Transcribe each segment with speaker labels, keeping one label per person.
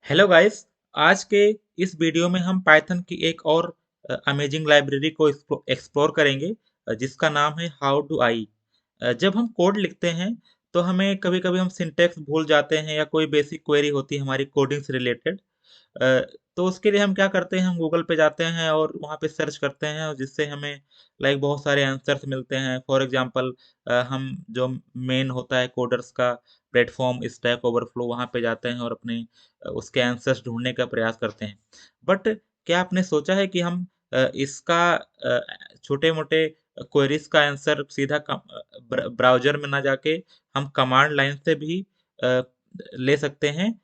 Speaker 1: Hello guys. आज के इस वीडियो में हम पाइथन की एक और अमेजिंग लाइब्रेरी को एक्सप्लोर करेंगे, जिसका नाम है हाउ डू आई। जब हम कोड लिखते हैं तो हमें कभी कभी हम सिंटैक्स भूल जाते हैं या कोई बेसिक क्वेरी होती है हमारी कोडिंग से रिलेटेड। तो उसके लिए हम क्या करते हैं, हम गूगल पे जाते हैं और वहाँ पे सर्च करते हैं, और जिससे हमें लाइक बहुत सारे आंसर्स मिलते हैं। फॉर एग्जांपल, हम जो मेन होता है कोडर्स का प्लेटफॉर्म स्टैक ओवरफ्लो, वहाँ पे जाते हैं और अपने उसके आंसर्स ढूंढने का प्रयास करते हैं। बट क्या आपने सोचा है कि हम इसका छोटे मोटे क्वेरीज का आंसर सीधा ब्राउजर में ना जाके हम कमांड लाइन से भी अ, ले सकते हैं।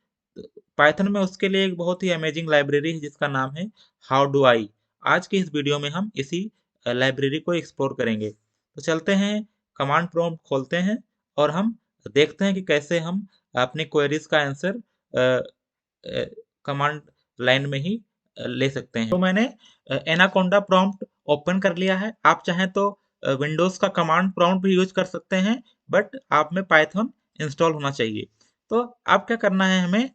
Speaker 1: पाइथन में उसके लिए एक बहुत ही अमेजिंग लाइब्रेरी है जिसका नाम है हाउ डू आई। आज की इस वीडियो में हम इसी लाइब्रेरी को एक्सप्लोर करेंगे। तो चलते हैं, कमांड प्रॉम्प्ट खोलते हैं और हम देखते हैं कि कैसे हम अपनी क्वेरीज का आंसर कमांड लाइन में ही ले सकते हैं। तो मैंने एनाकोंडा प्रॉम्प्ट ओपन कर लिया है। आप चाहें तो विंडोज का कमांड प्रॉम्प्ट भी यूज कर सकते हैं, बट आप में पाइथन इंस्टॉल होना चाहिए। तो अब क्या करना है, हमें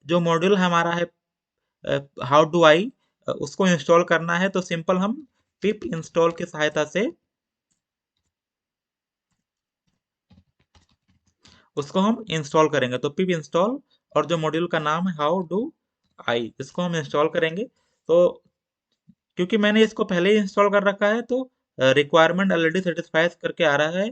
Speaker 1: जो मॉड्यूल हमारा है हाउ डू आई, उसको इंस्टॉल करना है। तो सिंपल हम पिप इंस्टॉल की सहायता से उसको हम इंस्टॉल करेंगे। तो पिप इंस्टॉल और जो मॉड्यूल का नाम है हाउ डू आई, इसको हम इंस्टॉल करेंगे। तो क्योंकि मैंने इसको पहले ही इंस्टॉल कर रखा है, तो रिक्वायरमेंट ऑलरेडी सेटिस्फाइज करके आ रहा है।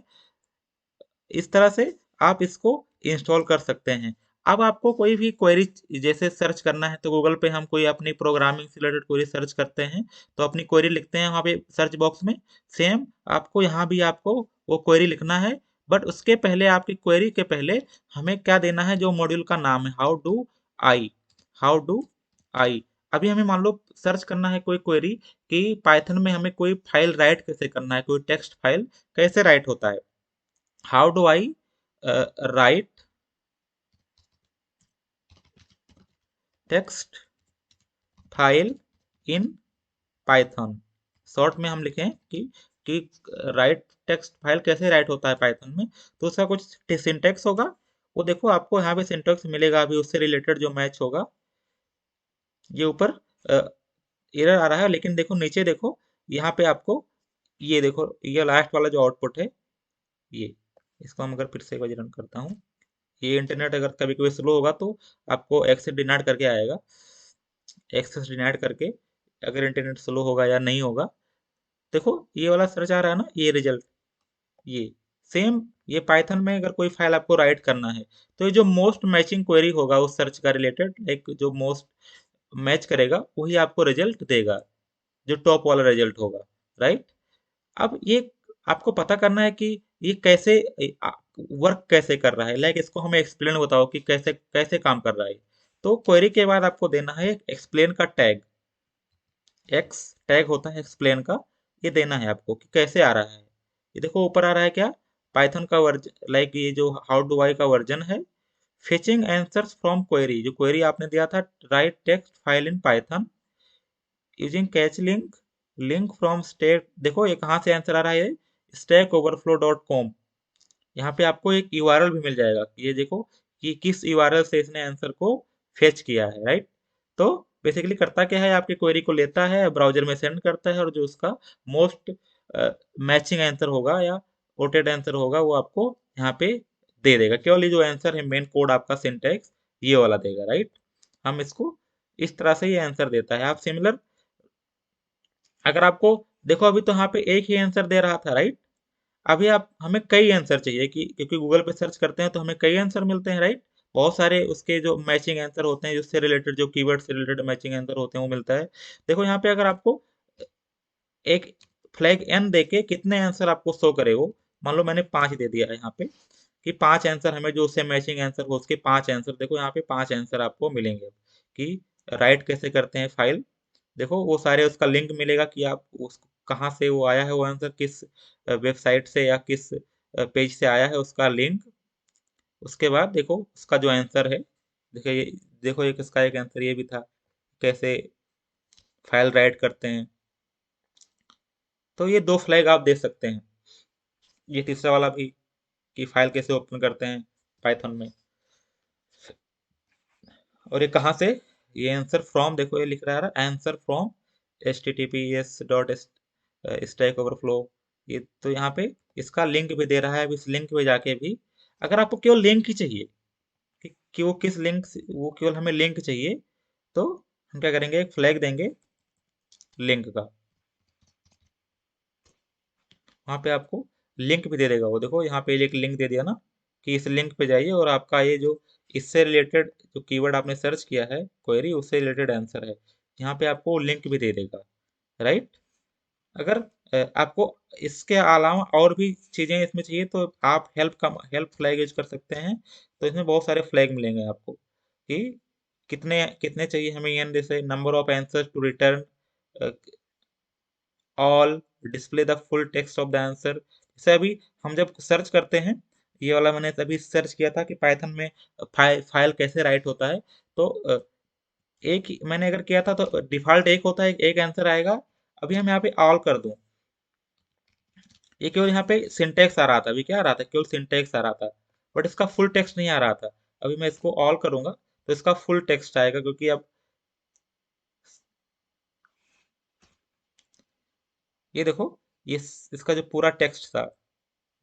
Speaker 1: इस तरह से आप इसको इंस्टॉल कर सकते हैं। अब आपको कोई भी क्वेरी जैसे सर्च करना है, तो गूगल पे हम कोई अपनी प्रोग्रामिंग से रिलेटेड क्वेरी सर्च करते हैं, तो अपनी क्वेरी लिखते हैं वहाँ पे सर्च बॉक्स में। सेम आपको यहाँ भी आपको वो क्वेरी लिखना है। बट उसके पहले, आपकी क्वेरी के पहले हमें क्या देना है, जो मॉड्यूल का नाम है how do I. How do I. अभी हमें मान लो सर्च करना है कोई क्वेरी कि पाइथन में हमें कोई फाइल राइट कैसे करना है, कोई टेक्स्ट फाइल कैसे राइट होता है। How do I write text file in Python? Short में हम लिखें कि राइट टेक्स्ट फाइल कैसे राइट होता है पाइथन में। तो उसका कुछ सिंटेक्स होगा। वो देखो, आपको यहाँ पे सिंटेक्स मिलेगा, अभी उससे रिलेटेड जो मैच होगा। ये ऊपर एरर आ रहा है, लेकिन देखो नीचे देखो, यहाँ पे आपको ये देखो, ये लास्ट वाला जो आउटपुट है, ये इसको हम अगर फिर से एक बार रन करता हूँ, ये इंटरनेट अगर कभी कभी स्लो होगा तो आपको एक्सेस डिनाइड करके आएगा। एक्सेस डिनाइड करके, अगर इंटरनेट स्लो होगा या नहीं होगा। देखो ये वाला सर्च आ रहा है ना, ये रिजल्ट, ये सेम। ये पाइथन में अगर कोई फाइल आपको राइट करना है, तो ये जो मोस्ट मैचिंग क्वेरी होगा उस सर्च का रिलेटेड, एक जो मोस्ट मैच करेगा वही आपको रिजल्ट देगा, जो टॉप वाला रिजल्ट होगा। राइट। अब ये आपको पता करना है कि ये कैसे वर्क कैसे कर रहा है। लाइक इसको हमें एक्सप्लेन बताओ कि कैसे कैसे काम कर रहा है। तो क्वेरी के बाद आपको देना है एक्सप्लेन का टैग। एक्स टैग होता है एक्सप्लेन का, ये देना है आपको कि कैसे आ रहा है। ये देखो ऊपर आ रहा है क्या, पाइथन का वर्जन, लाइक ये जो हाउ डू आई का वर्जन है। फेचिंग आंसर्स फ्रॉम क्वेरी, जो क्वेरी आपने दिया था, right text file in Python using catch link, link from stack. देखो ये कहाँ से आंसर आ रहा है, स्टैक ओवरफ्लो डॉट कॉम। यहाँ पे आपको एक यूआरएल भी मिल जाएगा, ये देखो कि किस यूआरएल से इसने आंसर को फेच किया है। राइट। तो बेसिकली करता क्या है, आपकी क्वेरी को लेता है, ब्राउजर में सेंड करता है, और जो उसका मोस्ट मैचिंग आंसर होगा या कोटेड आंसर होगा, वो आपको यहाँ पे दे देगा। केवल ये जो आंसर है, मेन कोड आपका सिंटैक्स ये वाला देगा। राइट। हम इसको इस तरह से ये आंसर देता है। आप सिमिलर, अगर आपको देखो, अभी तो यहाँ पे एक ही आंसर दे रहा था। राइट। अभी आप, हमें कई आंसर चाहिए, कि क्योंकि गूगल पे सर्च करते हैं तो हमें कई आंसर मिलते हैं। राइट। बहुत सारे उसके जो मैचिंग आंसर होते हैं, उससे रिलेटेड जो कीवर्ड से रिलेटेड मैचिंग आंसर होते हैं, वो मिलता है। देखो यहाँ पे अगर आपको एक फ्लैग एन देके कितने आंसर आपको शो करे, वो मान लो मैंने 5 दे दिया है यहाँ पे, कि 5 आंसर हमें जो उससे मैचिंग आंसर हो, उसके 5 आंसर। देखो यहाँ पे 5 आंसर आपको मिलेंगे कि राइट कैसे करते हैं फाइल। देखो वो सारे उसका लिंक मिलेगा कि आप उस कहाँ से वो आया है, वो आंसर किस वेबसाइट से या किस पेज से आया है, उसका लिंक। उसके बाद देखो उसका जो आंसर है, देखो ये, देखो एक इसका एक आंसर ये भी था, कैसे फाइल राइट करते हैं। तो ये 2 फ्लैग आप दे सकते हैं। ये तीसरा वाला भी, कि फाइल कैसे ओपन करते हैं पाइथन में। और ये कहाँ से, ये आंसर फ्रॉम, देखो ये लिख रहा है answer from https dot stack overflow. ये तो यहाँ पे इसका लिंक भी दे रहा है। अब इस लिंक पे जाके भी अगर आपको केवल लिंक ही चाहिए कि वो किस लिंक से, वो केवल हमें लिंक चाहिए, तो हम क्या करेंगे, एक फ्लैग देंगे लिंक का। वहाँ पे आपको लिंक भी दे देगा वो, देखो यहाँ पे एक लिंक दे दिया ना कि इस लिंक पे जाइए और आपका ये जो इससे रिलेटेड जो कीवर्ड आपने सर्च किया है क्वेरी, उससे रिलेटेड आंसर है। यहाँ पे आपको लिंक भी दे देगा, राइट। अगर आपको इसके अलावा और भी चीज़ें इसमें चाहिए तो आप हेल्प फ्लैग यूज कर सकते हैं। तो इसमें बहुत सारे फ्लैग मिलेंगे आपको कि कितने कितने चाहिए हमें, ये जैसे number of answer to return all, display the full text of the answer. जैसे अभी हम जब सर्च करते हैं, ये वाला मैंने तभी सर्च किया था कि पाइथन में फाइल कैसे राइट होता है। तो एक ही मैंने अगर किया था तो डिफॉल्ट एक होता है, एक आंसर आएगा। अभी हम यहाँ पे ऑल कर दूं, ये केवल यहाँ पे सिंटेक्स आ रहा था, अभी क्या आ रहा था, केवल सिंटेक्स आ रहा था, बट इसका फुल टेक्स्ट नहीं आ रहा था। अभी मैं इसको ऑल करूंगा तो इसका फुल टेक्स्ट आएगा, क्योंकि अब ये देखो, ये इसका जो पूरा टेक्स्ट था,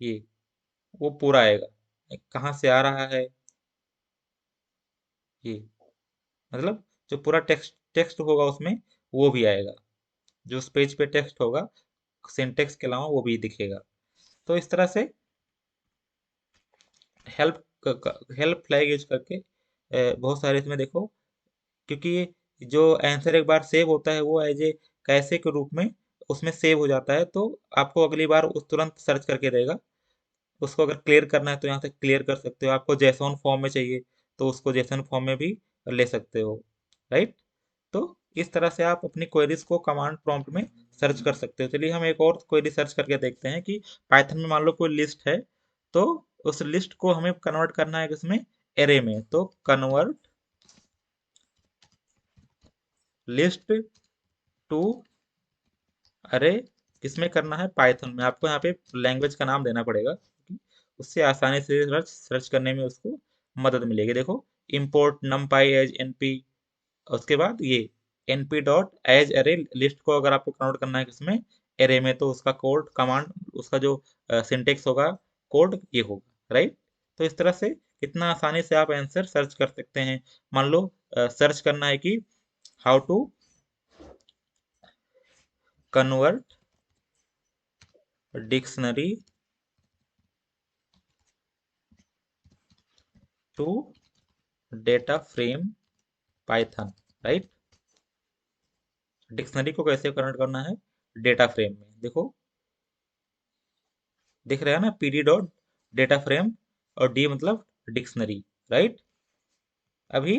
Speaker 1: ये वो पूरा आएगा। कहाँ से आ रहा है ये, मतलब जो पूरा टेक्स्ट टेक्स्ट होगा उसमें वो भी आएगा। जो उस पेज पे टेक्स्ट होगा सिंटेक्स के अलावा वो भी दिखेगा। तो इस तरह से हेल्प हेल्प फ्लैग यूज करके बहुत सारे इसमें देखो, क्योंकि ये जो आंसर एक बार सेव होता है वो एज ए कैसे के रूप में उसमें सेव हो जाता है, तो आपको अगली बार उस तुरंत सर्च करके देगा। उसको अगर क्लियर करना है तो यहाँ से क्लियर कर सकते हो, आपको जेसॉन फॉर्म में चाहिए तो उसको जेसन फॉर्म में भी ले सकते हो, राइट। तो इस तरह से आप अपनी क्वेरीज को कमांड प्रॉम्प्ट में सर्च कर सकते हो। चलिए हम एक और क्वेरी सर्च करके देखते हैं कि पाइथन में मान लो कोई लिस्ट है, तो उस लिस्ट को हमें कन्वर्ट करना है किसमें, एरे में। तो कन्वर्ट लिस्ट टू अरे, किसमें करना है, पाइथन में। आपको यहाँ पे लैंग्वेज का नाम देना पड़ेगा, क्योंकि उससे आसानी से सर्च सर्च करने में उसको मदद मिलेगी। देखो, import numpy एज np, उसके बाद ये np डॉट एज अरे लिस्ट को अगर आपको कन्वर्ट करना है किसमें, एरे में, तो उसका कोड कमांड, उसका जो सिंटेक्स होगा, कोड ये होगा, राइट। तो इस तरह से कितना आसानी से आप आंसर सर्च कर सकते हैं। मान लो सर्च करना है कि how to convert dictionary to data frame Python, right. Dictionary को कैसे कन्वर्ट करना है डेटा फ्रेम में, देखो दिख रहा है ना, पीडी डॉट डेटा फ्रेम, और डी मतलब डिक्शनरी, राइट। अभी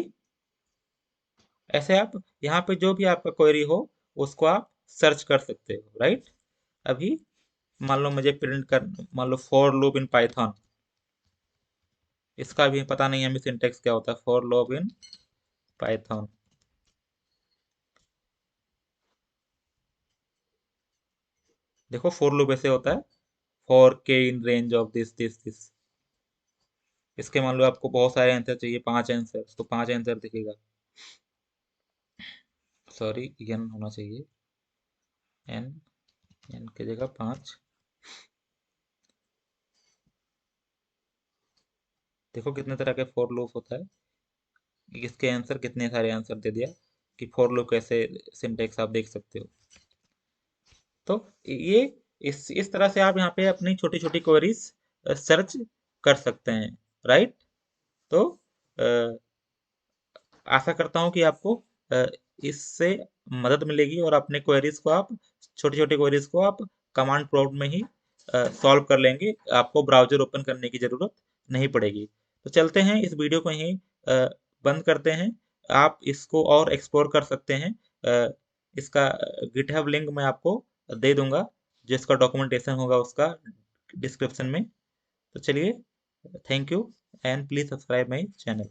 Speaker 1: ऐसे आप यहाँ पे जो भी आपका क्वेरी हो उसको आप सर्च कर सकते हो, राइट। अभी मान लो मुझे प्रिंट कर, मान लो फॉर लूप इन पाइथन, इसका भी पता नहीं हमें सिंटेक्स क्या होता है, फॉर लूप इन पाइथन। देखो फॉर लूप ऐसे होता है, फॉर के in range of this this this. इसके मान लो आपको बहुत सारे आंसर चाहिए, 5 आंसर, तो 5 आंसर दिखेगा। सॉरी, एन होना चाहिए, एन, एन की जगह 5। देखो कितने तरह के फॉर लूप होता है, इसके आंसर कितने सारे आंसर दे दिया कि फॉर लूप कैसे सिंटेक्स आप देख सकते हो। तो ये इस तरह से आप यहाँ पे अपनी छोटी छोटी क्वेरीज सर्च कर सकते हैं, राइट। तो अ, आशा करता हूँ कि आपको अ, इससे मदद मिलेगी और अपने क्वेरीज को आप, छोटी छोटी क्वेरीज को आप कमांड प्रॉम्प्ट में ही सॉल्व कर लेंगे। आपको ब्राउजर ओपन करने की ज़रूरत नहीं पड़ेगी। तो चलते हैं, इस वीडियो को यहीं बंद करते हैं। आप इसको और एक्सप्लोर कर सकते हैं। इसका गिटहब लिंक मैं आपको दे दूंगा, जिसका डॉक्यूमेंटेशन होगा उसका डिस्क्रिप्शन में। तो चलिए, thank you and please subscribe my channel.